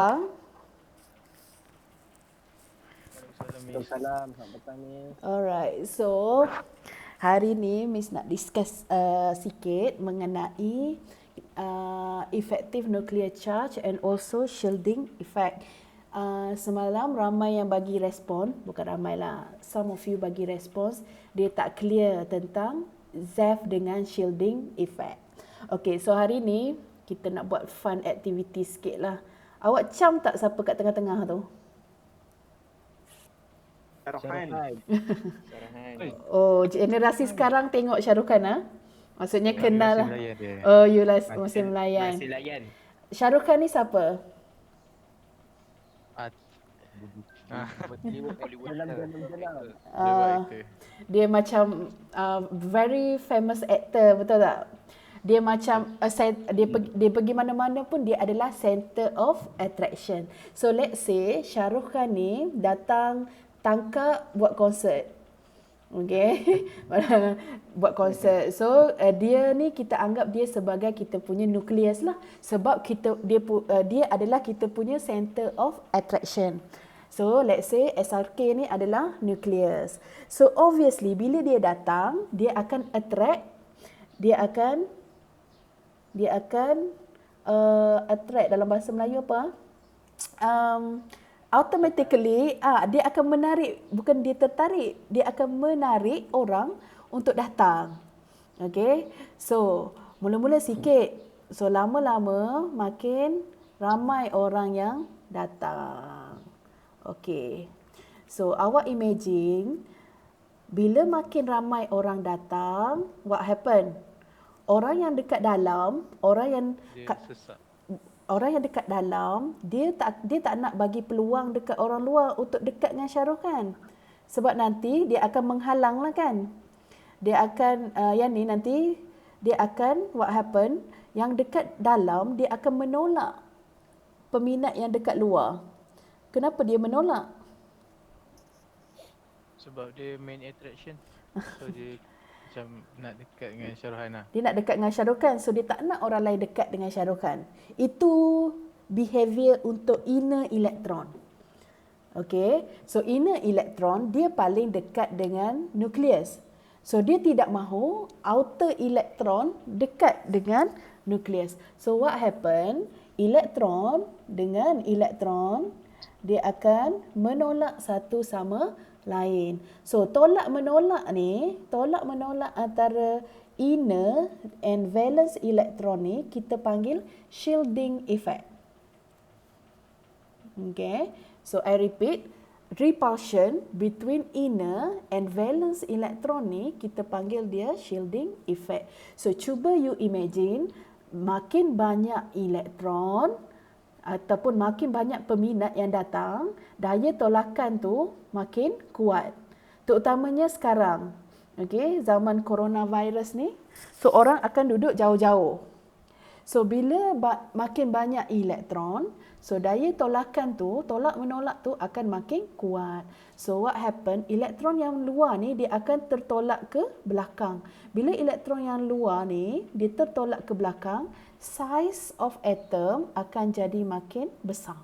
Waalaikumsalam, selamat petang Miss. Alright, so hari ni Miss nak discuss sikit mengenai effective nuclear charge and also shielding effect. Semalam ramai yang bagi respon, bukan ramai lah, some of you bagi respons, dia tak clear tentang ZEF dengan shielding effect. Okay, so hari ni kita nak buat fun activity sikit lah. Awak cam tak siapa kat tengah-tengah tu? Syarahan. Oh, generasi sekarang tengok Shah Rukh Khan ah. Maksudnya kenal lah. Masih melayan dia. Oh, you masih melayan. Masih layan. Shah Rukh Khan ni siapa? Dalam. Dia macam very famous actor, betul tak? Dia macam dia pergi mana-mana pun dia adalah center of attraction. So let's say Shah Rukh Khan ni datang tangkap buat konsert. Okay. Buat konsert. So dia ni kita anggap dia sebagai kita punya nucleus lah. Sebab dia adalah kita punya center of attraction. So let's say SRK ni adalah nucleus. So obviously bila dia datang, dia akan attract, dia akan attract dalam bahasa Melayu apa? Automatically dia akan menarik, bukan dia tertarik, dia akan menarik orang untuk datang. Okay, so mula-mula sikit, so lama-lama makin ramai orang yang datang. Okay, so awak imagine bila makin ramai orang datang, what happen? Orang yang dekat dalam, orang yang dekat dalam, dia tak nak bagi peluang dekat orang luar untuk dekat dengan Shah Rukh Khan. Sebab nanti dia akan menghalang lah kan. Dia akan nanti dia akan what happen, yang dekat dalam dia akan menolak peminat yang dekat luar. Kenapa dia menolak? Sebab dia main attraction. So dia macam nak dekat dengan Shah Rukh Khan lah. Dia nak dekat dengan Shah Rukh Khan, so dia tak nak orang lain dekat dengan Shah Rukh Khan. Itu behavior untuk inner electron. Okay, so inner electron dia paling dekat dengan nucleus. So dia tidak mahu outer electron dekat dengan nucleus. So what happen? Elektron dengan elektron dia akan menolak satu sama lain. So tolak menolak antara inner and valence electron ni kita panggil shielding effect. Okay, so I repeat, repulsion between inner and valence electron ni kita panggil dia shielding effect. So cuba you imagine, makin banyak elektron ataupun makin banyak peminat yang datang, daya tolakan tu makin kuat. Terutamanya sekarang, okay, zaman coronavirus ni, so orang akan duduk jauh-jauh. So bila makin banyak elektron, so daya tolakan tu, tolak menolak tu akan makin kuat. So what happen? Elektron yang luar ni dia akan tertolak ke belakang. Bila elektron yang luar ni dia tertolak ke belakang, size of atom akan jadi makin besar.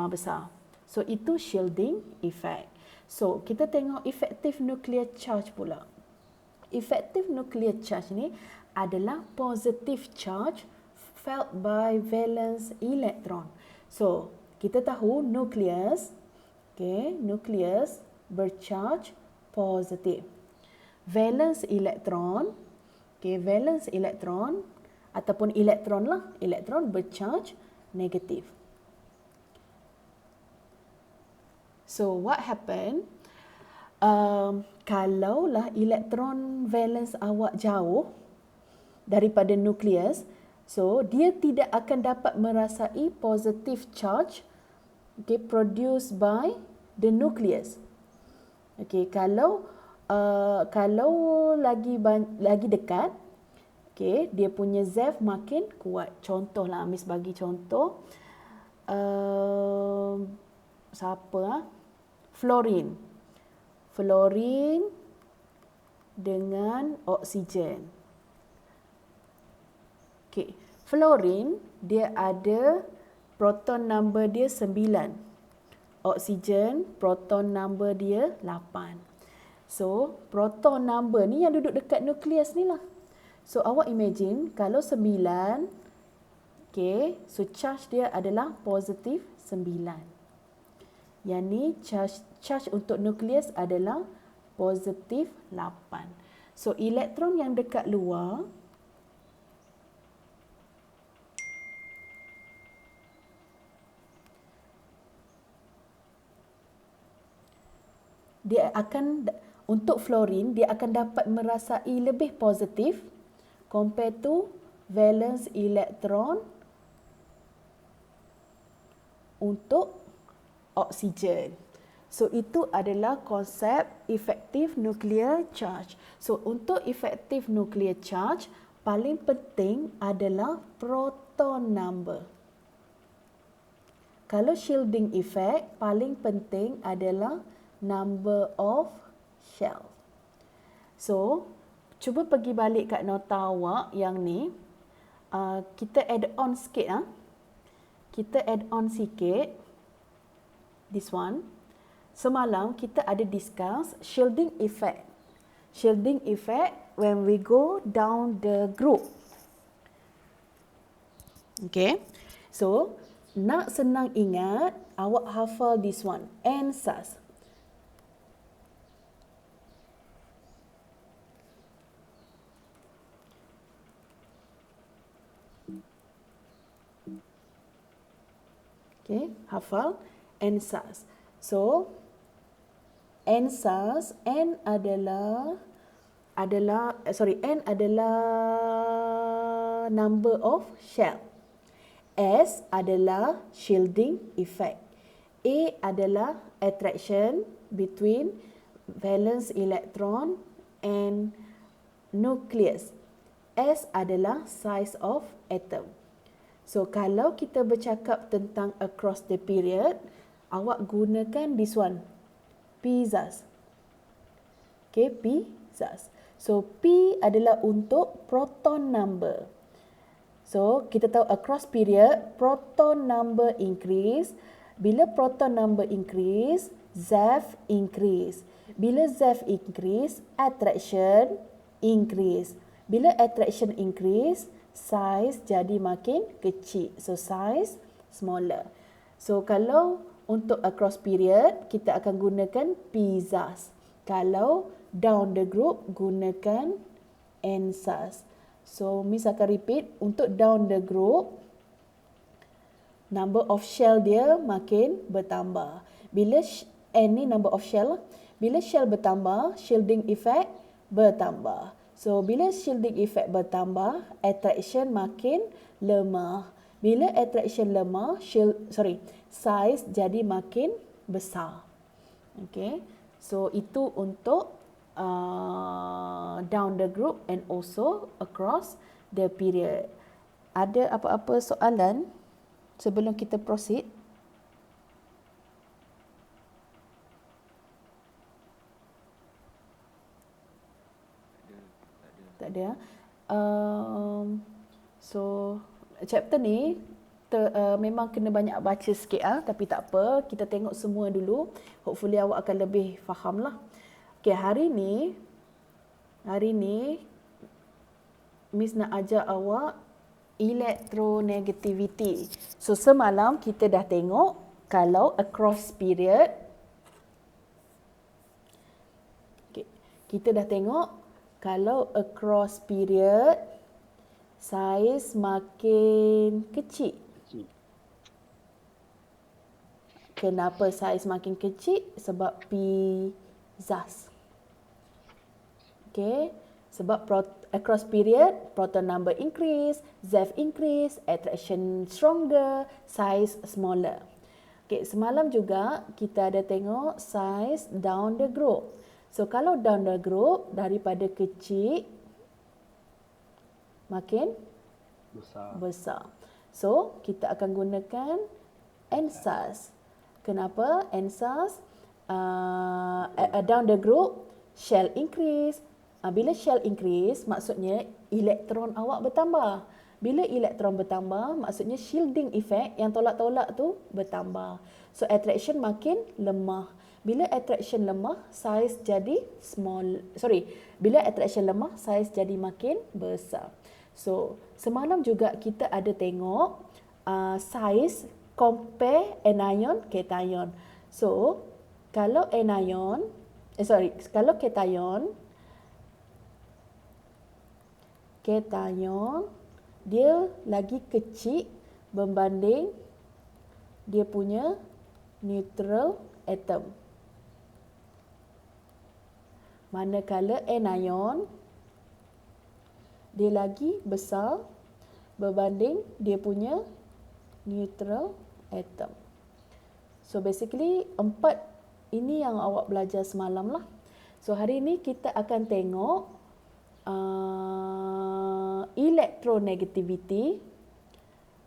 Besar. So itu shielding effect. So kita tengok effective nuclear charge pula. Effective nuclear charge ni adalah positive charge felt by valence electron. So kita tahu nucleus, okay, nucleus bercharge positif. Valence electron, okay, valence electron ataupun elektron lah, elektron bercharge negatif. So what happen? Kalaulah elektron valence awak jauh daripada nukleus, so dia tidak akan dapat merasai positive charge, okay, produced by the nucleus. Okay, kalau lagi dekat, okay, dia punya ZEF makin kuat. Contohlah, Miss bagi contoh. Siapa? Fluorine. Fluorine dengan oksigen. Okay. Fluorine dia ada proton number dia 9. Oksigen, proton number dia 8. So, proton number ni yang duduk dekat nukleus ni lah. So, awak imagine kalau 9, okay, so charge dia adalah positif 9. Yang ni charge untuk nukleus adalah positif 8. So, elektron yang dekat luar dia akan, untuk fluorine, dia akan dapat merasai lebih positif compared to valence elektron untuk oksigen. So, itu adalah konsep effective nuclear charge. So, untuk effective nuclear charge, paling penting adalah proton number. Kalau shielding effect, paling penting adalah number of shell. So, cuba pergi balik kat nota awak yang ni. Kita add on sikit. Kita add on sikit. This one. Semalam kita ada discuss shielding effect. Shielding effect when we go down the group. Okay. So, nak senang ingat, awak hafal this one. NSAS. Okay, hafal NSAS. So, NSAS, N adalah number of shell. S adalah shielding effect. A adalah attraction between valence electron and nucleus. S adalah size of atom. So, kalau kita bercakap tentang across the period, awak gunakan this one. PZAS. Okay, PZAS. So, P adalah untuk proton number. So, kita tahu across period, proton number increase. Bila proton number increase, ZEF increase. Bila ZEF increase, attraction increase. Bila attraction increase, size jadi makin kecil. So, size smaller. So, kalau untuk across period, kita akan gunakan PZAS. Kalau down the group, gunakan NSAS. So, Miss akan repeat. Untuk down the group, number of shell dia makin bertambah. Bila N ni number of shell, bila shell bertambah, shielding effect bertambah. So, bila shielding effect bertambah, attraction makin lemah. Bila attraction lemah, size jadi makin besar. Okay. So, itu untuk down the group and also across the period. Ada apa-apa soalan sebelum kita proceed? Tak ada. So, chapter ni memang kena banyak baca sikit tapi tak apa, kita tengok semua dulu. Hopefully awak akan lebih faham lah. Okay, hari ni Miss nak ajar awak electronegativity. So, semalam kita dah tengok kalau across period, okay, kita dah tengok kalau across period size makin kecil. Kenapa size makin kecil? Sebab PZAS. Okay. Sebab across period, proton number increase, ZEF increase, attraction stronger, size smaller. Okay, semalam juga kita ada tengok size down the group. So, kalau down the group, daripada kecil, makin besar. So, kita akan gunakan NSAS. Kenapa? NSAS, down the group, shell increase. Bila shell increase, maksudnya elektron awak bertambah. Bila elektron bertambah, maksudnya shielding effect yang tolak-tolak tu bertambah. So attraction makin lemah. Bila attraction lemah, saiz jadi bila attraction lemah, saiz jadi makin besar. So semalam juga kita ada tengok saiz compare anion cation. So kalau kalau cation dia lagi kecil berbanding dia punya neutral atom. Manakala anion dia lagi besar berbanding dia punya neutral atom. So basically 4 ini yang awak belajar semalam lah. So hari ini kita akan tengok electronegativity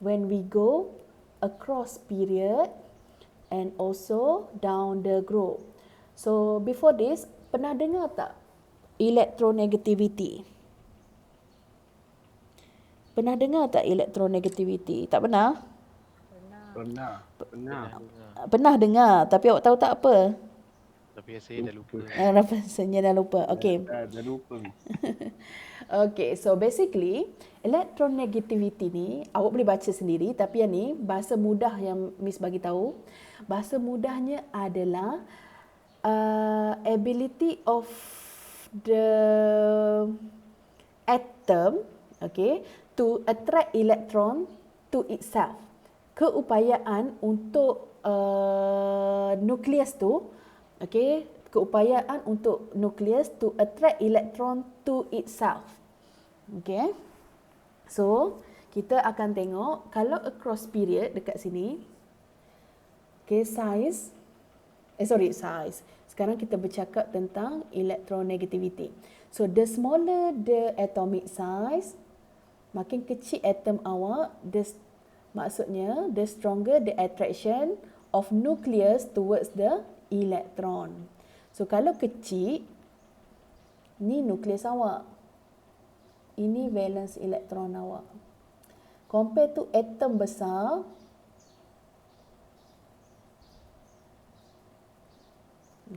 when we go across period and also down the group. So before this, pernah dengar tak electronegativity? Pernah dengar tak electronegativity? Tak pernah? Pernah. Pernah dengar, tapi awak tahu tak apa? Tapi saya dah lupa. Rasanya dah lupa. Okay. Dah lupa. Okay, so basically electronegativity ni awak boleh baca sendiri, tapi yang ni bahasa mudah yang Miss bagi tahu. Bahasa mudahnya adalah ability of the atom, okay, to attract electron to itself. Keupayaan untuk nukleus tu, okay, keupayaan untuk nukleus to attract electron to itself. Okay. So, kita akan tengok kalau across period dekat sini. Okay, size. Sekarang kita bercakap tentang electronegativity. So, the smaller the atomic size, makin kecil atom awak, maksudnya the stronger the attraction of nucleus towards the electron. So kalau kecil, ni nukleus awak. Ini valence elektron awak. Compare to atom besar,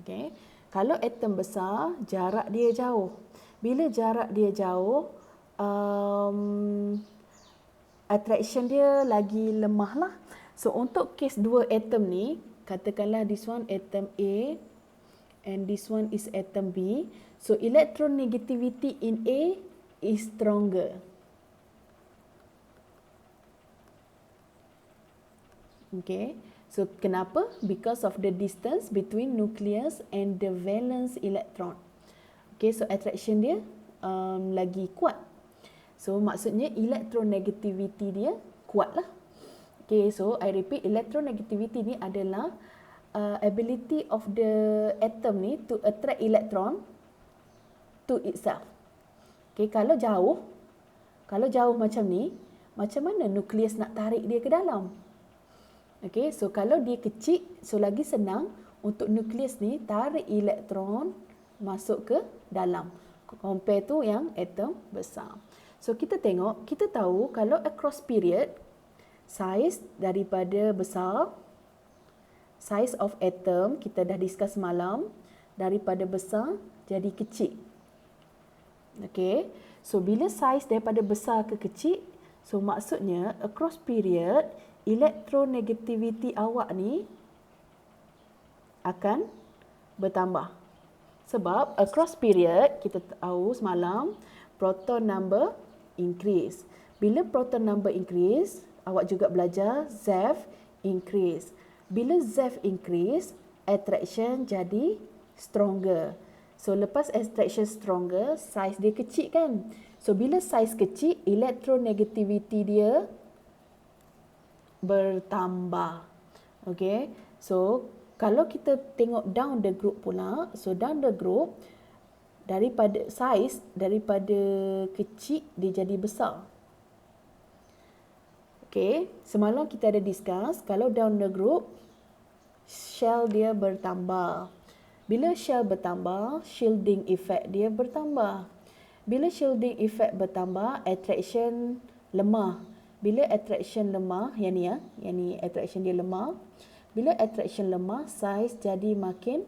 okay. Kalau atom besar, jarak dia jauh. Bila jarak dia jauh, attraction dia lagi lemah lah. So untuk case dua atom ni, katakanlah this one atom A and this one is atom B. So electronegativity in A is stronger. Okay. So kenapa? Because of the distance between nucleus and the valence electron. Okay, so attraction dia lagi kuat. So maksudnya electronegativity dia kuat lah. Okay, so I repeat, electronegativity ni adalah ability of the atom ni to attract electron to itself. Okay, kalau jauh macam ni, macam mana nukleus nak tarik dia ke dalam? Okay, so kalau dia kecil, so lagi senang untuk nukleus ni tarik elektron masuk ke dalam. Compare tu yang atom besar. So kita tengok, kita tahu kalau across period, saiz daripada besar, size of atom kita dah discuss semalam, daripada besar jadi kecil. Okay, so bila saiz daripada besar ke kecil, so maksudnya across period, electronegativity awak ni akan bertambah. Sebab across period, kita tahu semalam, proton number increase. Bila proton number increase, awak juga belajar ZeV increase. Bila ZeV increase, attraction jadi stronger. So lepas attraction stronger, size dia kecil kan? So bila size kecil, electronegativity dia bertambah. Okay, so kalau kita tengok down the group pula, so down the group, daripada size, daripada kecil dia jadi besar. Okay, semalam kita ada discuss, kalau down the group, shell dia bertambah. Bila shell bertambah, shielding effect dia bertambah. Bila shielding effect bertambah, attraction lemah. Bila attraction lemah, yang ni attraction dia lemah. Bila attraction lemah, saiz jadi makin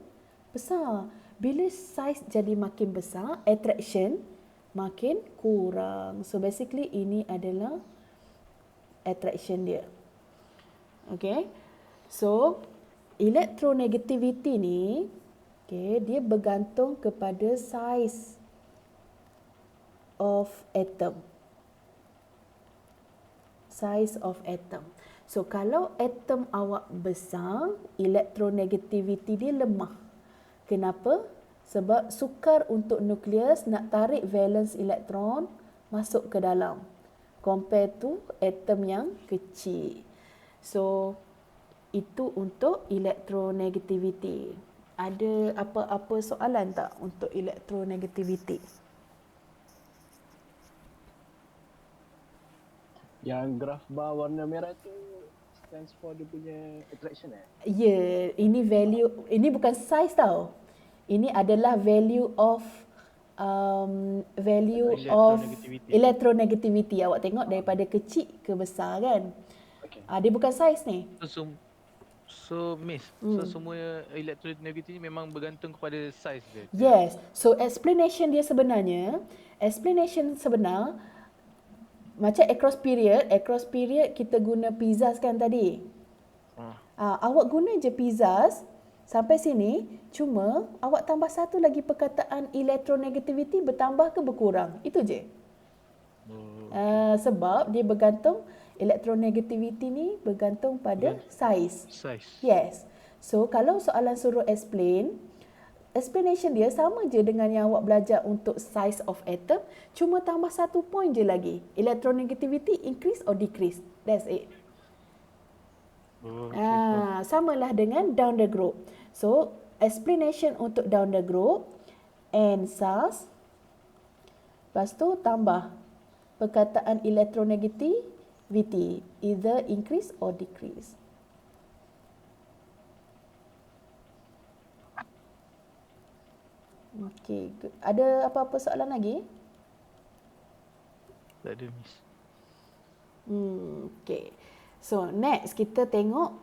besar. Bila saiz jadi makin besar, attraction makin kurang. So basically ini adalah attraction dia. Okay. So electronegativity ni, okay, dia bergantung kepada saiz of atom. Size of atom. So kalau atom awak besar, electronegativity dia lemah. Kenapa? Sebab sukar untuk nukleus nak tarik valence elektron masuk ke dalam. Compare to atom yang kecil. So itu untuk electronegativity. Ada apa-apa soalan tak untuk electronegativity? Yang graf bar warna merah tu stands for dia punya attraction Ya, ini value, ini bukan size tau. Ini adalah value of electronegativity. Awak tengok daripada kecil ke besar kan. Okay. Dia bukan size ni. So Miss, so semua electronegativity ni memang bergantung kepada size dia. Yes. So explanation sebenar macam across period kita guna pizzas kan tadi. Awak guna je pizzas sampai sini, cuma awak tambah satu lagi perkataan electronegativity, bertambah ke berkurang. Itu je. Sebab dia bergantung, electronegativity ni bergantung pada size. Yes. So kalau soalan suruh explanation dia sama je dengan yang awak belajar untuk size of atom, cuma tambah satu point je lagi. Electronegativity increase or decrease. That's it. Samalah dengan down the group. So, explanation untuk down the group, N SAS, lepas tu tambah perkataan electronegativity, either increase or decrease. Okey, ada apa-apa soalan lagi? Tak ada, Miss. Okey. So, next kita tengok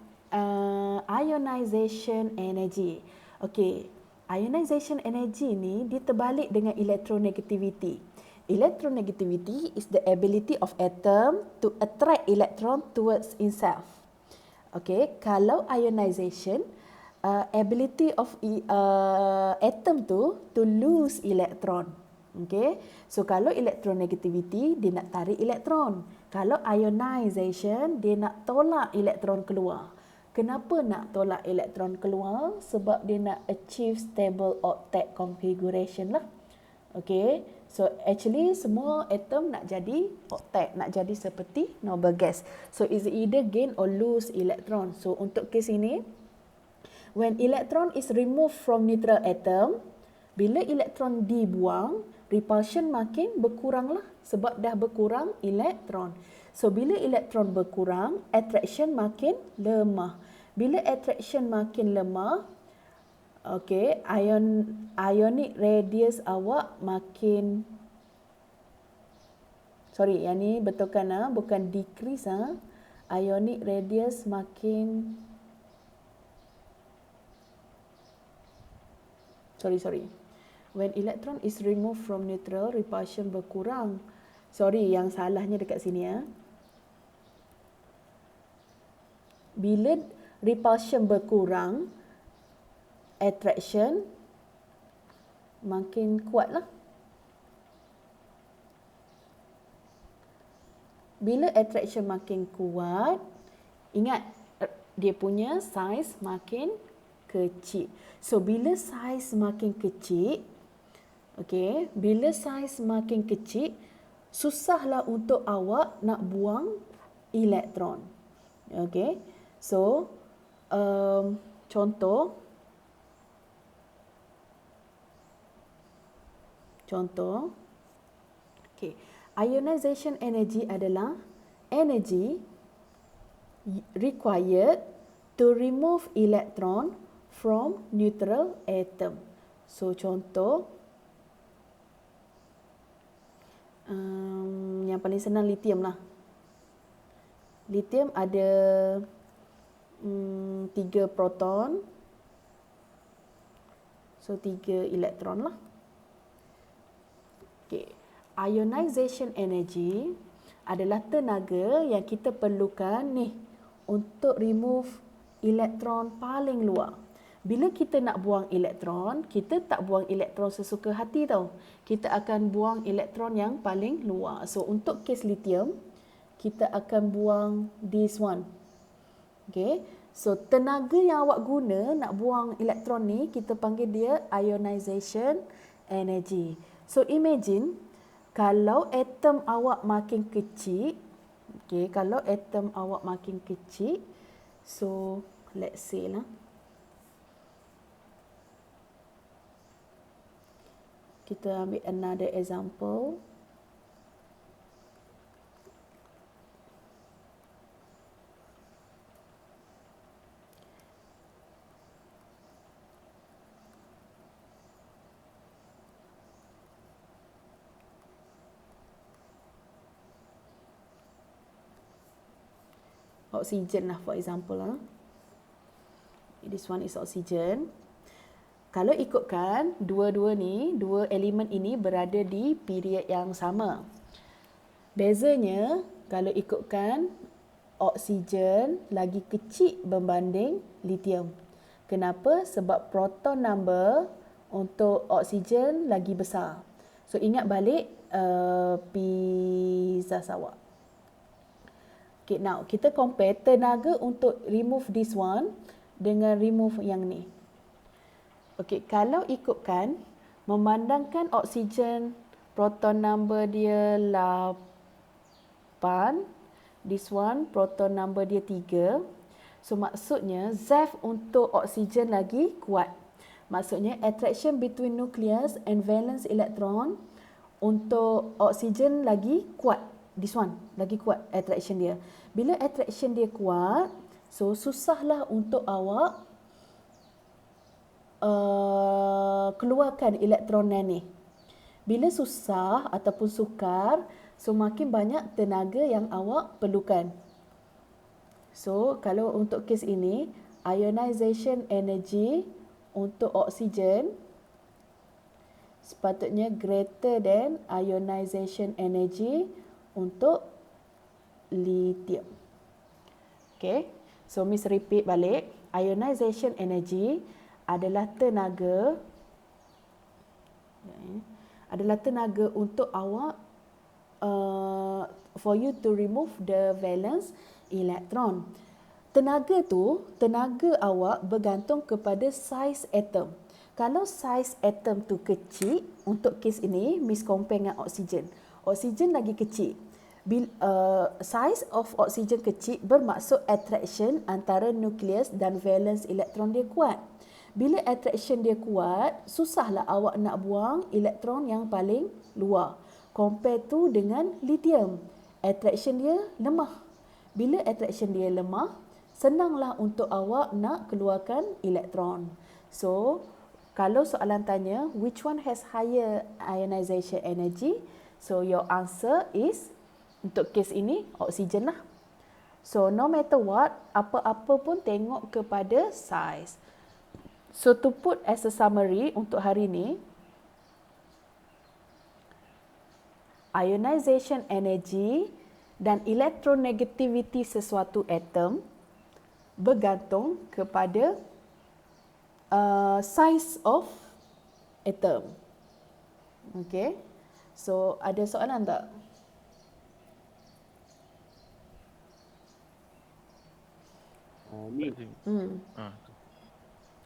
ionization energy. Okey, ionization energy ni dia terbalik dengan electronegativity. Electronegativity is the ability of atom to attract electron towards itself. Okey, kalau ionization, ability of atom to lose electron. Okay. So kalau electronegativity, dia nak tarik elektron. Kalau ionization, dia nak tolak elektron keluar. Kenapa nak tolak elektron keluar? Sebab dia nak achieve stable octet configuration lah. Okay. So actually semua atom nak jadi octet, nak jadi seperti noble gas. So is either gain or lose electron. So untuk kes ini, when electron is removed from neutral atom, bila elektron dibuang, repulsion makin berkurang lah sebab dah berkurang elektron. So bila elektron berkurang, attraction makin lemah. Bila attraction makin lemah, okay, ionic radius awak makin, sorry, yang ni betulkan bukan decrease ionic radius makin, sorry. When electron is removed from neutral, repulsion berkurang. Sorry, yang salahnya dekat sini Bila repulsion berkurang, attraction makin kuat lah. Bila attraction makin kuat, ingat dia punya size makin kecil. So bila size makin kecil, okay, bila size makin kecil, susahlah untuk awak nak buang elektron. Okay, so contoh, okay, ionization energy adalah energy required to remove electron from neutral atom. So contoh, yang paling senang lithium lah. Lithium ada 3 proton. So 3 elektron lah. Okay. Ionization energy adalah tenaga yang kita perlukan ni untuk remove elektron paling luar. Bila kita nak buang elektron, kita tak buang elektron sesuka hati tau. Kita akan buang elektron yang paling luar. So untuk kes lithium, kita akan buang this one. Okay. So tenaga yang awak guna nak buang elektron ni, kita panggil dia ionization energy. So imagine kalau atom awak makin kecil, okay, kalau atom awak makin kecil, so let's say lah, kita ambil another example. Oxygen lah for example lah. This one is oxygen. Kalau ikutkan dua elemen ini berada di period yang sama. Bezanya kalau ikutkan oksigen lagi kecil berbanding lithium. Kenapa? Sebab proton number untuk oksigen lagi besar. So ingat balik pizza awak. Okay, now kita compare tenaga untuk remove this one dengan remove yang ni. Okay, kalau ikutkan memandangkan oksigen proton number dia 8, this one proton number dia 3. So maksudnya ZeV untuk oksigen lagi kuat. Maksudnya attraction between nucleus and valence electron untuk oksigen lagi kuat. This one lagi kuat attraction dia. Bila attraction dia kuat, so susahlah untuk awak keluarkan elektron ni. Bila susah ataupun sukar, so makin banyak tenaga yang awak perlukan. So kalau untuk kes ini, ionization energy untuk oksigen sepatutnya greater than ionization energy untuk lithium. Okay, so Miss repeat balik. Ionization energy adalah tenaga untuk awak for you to remove the valence electron. Tenaga awak bergantung kepada size atom. Kalau size atom tu kecil, untuk kes ini Miss compare dengan oksigen. Oksigen lagi kecil. Size of oksigen kecil bermaksud attraction antara nukleus dan valence elektron dia kuat. Bila attraction dia kuat, susahlah awak nak buang elektron yang paling luar. Compare tu dengan lithium. Attraction dia lemah. Bila attraction dia lemah, senanglah untuk awak nak keluarkan elektron. So, kalau soalan tanya, which one has higher ionization energy? So, your answer is, untuk kes ini, oksigen lah. So, no matter what, apa-apa pun tengok kepada size. So, to put as a summary untuk hari ini, ionization energy dan electronegativity sesuatu atom bergantung kepada size of atom. Okay. So, ada soalan tak? Ni.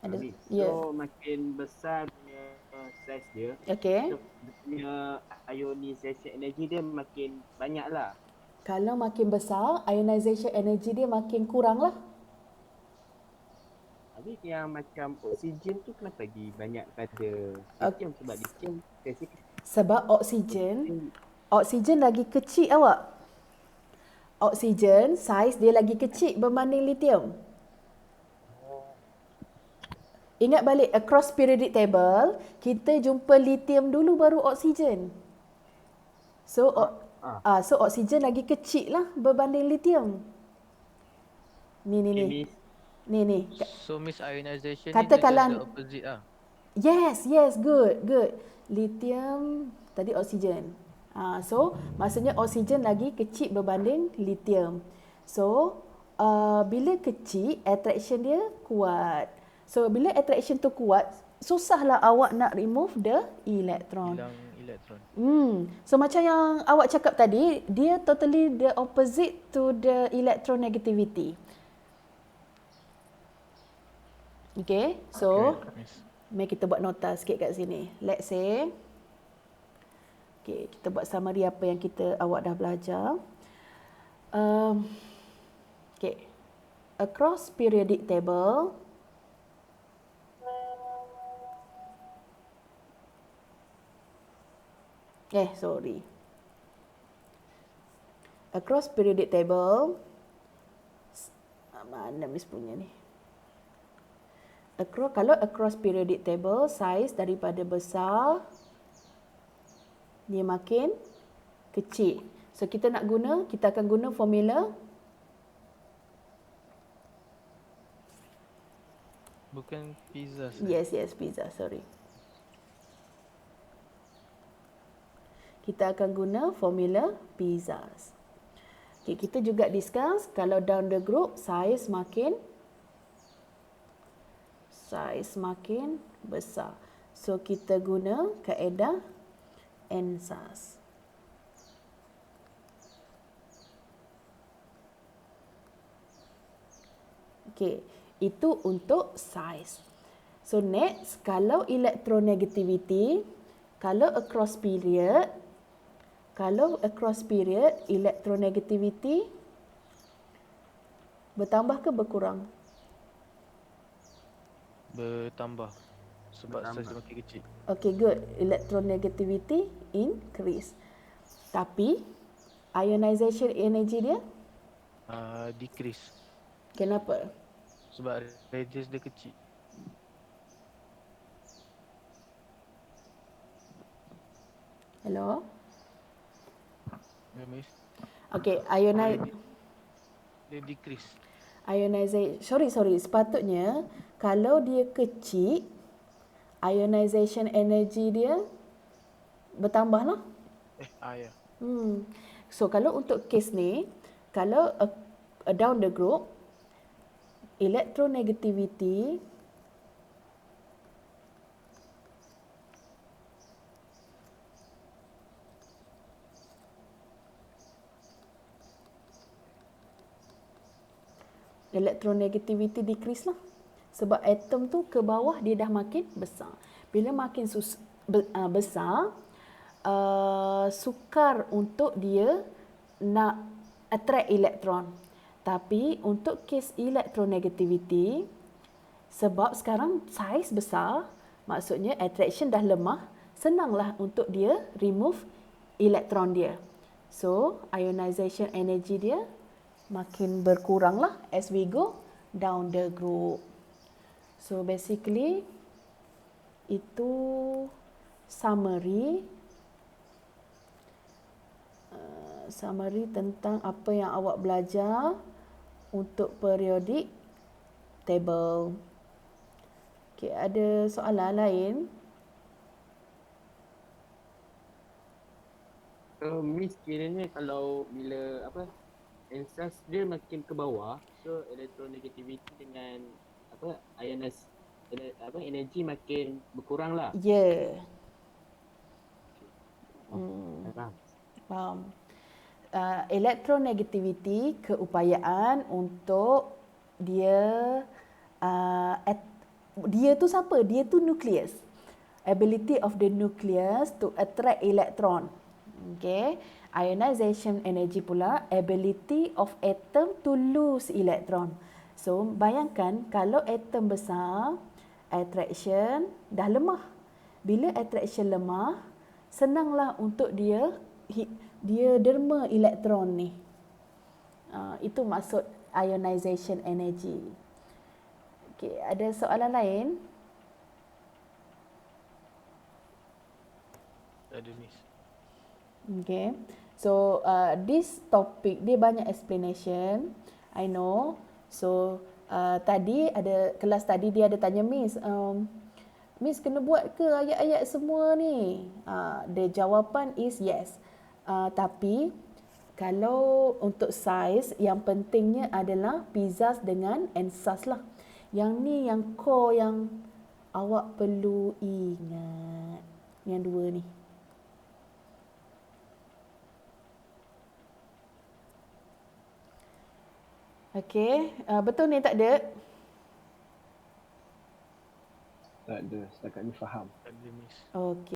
Ada. Ya. So makin besar punya size dia, Okay. so dia punya ionization energy dia makin banyak lah. Kalau makin besar, ionization energy dia makin kurang lah. Habis yang macam oksigen tu kenapa lagi banyak pada lithium? Sebab lithium Sebab oksigen lagi kecil awak. Oksigen saiz dia lagi kecil berbanding lithium. Ingat balik across periodic table, kita jumpa lithium dulu baru oksigen. So so oksigen lagi kecil lah berbanding lithium. Ni ni Okay, ni. Miss. Ni. So misionization ni dia just Katakanlah the opposite lah. yes, good. Lithium tadi oksigen. So maksudnya oksigen lagi kecil berbanding lithium. So bila kecil attraction dia kuat. So bila attraction tu kuat, susahlah awak nak remove the electron. Hilang elektron. So macam yang awak cakap tadi, dia totally the opposite to the electronegativity. Okay, so Okay, Miss. mari kita buat nota sikit kat sini. Let's say, okay, kita buat summary apa yang awak dah belajar. Okay, across periodic table, sorry. Across periodic table, mana Miss punya ni? Kalau across periodic table, saiz daripada besar, dia makin kecil. So kita akan guna formula. Bukan pizza. Yes, pizza, sorry. Kita akan guna formula pizza. Okay, kita juga discuss kalau down the group, saiz makin besar. So kita guna kaedah NSAS. Okay, itu untuk saiz. So next, kalau electronegativity, kalau across period electronegativity bertambah ke berkurang? Bertambah. Sebab saiz makin kecil. Okay, good. Electronegativity increase. Tapi ionization energy dia Decrease. kenapa? Sebab radius dia kecil. Hello? Ya, Miss. Okay, Dia decrease. ionization, sorry, sepatutnya kalau dia kecil, ionization energy dia bertambah lah. Ya. So kalau untuk kes ni, kalau down the group, electronegativity decrease lah. Sebab atom tu ke bawah dia dah makin besar. Bila makin besar, sukar untuk dia nak attract elektron. Tapi untuk kes electronegativity, sebab sekarang saiz besar, maksudnya attraction dah lemah, senanglah untuk dia remove elektron dia. So, ionization energy dia makin berkurang lah as we go down the group. So, basically, itu summary tentang apa yang awak belajar untuk periodic table. Okay, ada soalan lain? Miss, kiranya kalau bila NSAS dia makin ke bawah, so electronegativity dengan energi makin berkurang lah. Ya. Faham. Electronegativity keupayaan untuk dia tu siapa? Dia tu nucleus. Ability of the nucleus to attract electron. Okay. Ionization energy pula ability of atom to lose electron. So bayangkan kalau atom besar, attraction dah lemah. Bila attraction lemah, senanglah untuk dia derma elektron ni. Itu maksud ionization energy. Okay, ada soalan lain? Ada, Miss. Okay. So this topic dia banyak explanation. I know. So tadi ada kelas tadi dia ada tanya Miss, Miss kena buat ke ayat-ayat semua ni? The jawapan is yes. Tapi kalau untuk saiz yang pentingnya adalah pizzas dengan ensas lah. Yang ni yang core yang awak perlu ingat. Yang dua ni. Okey, betul ni tak ada? Tak ada, setakat ni faham. Tak ada miss. Okey.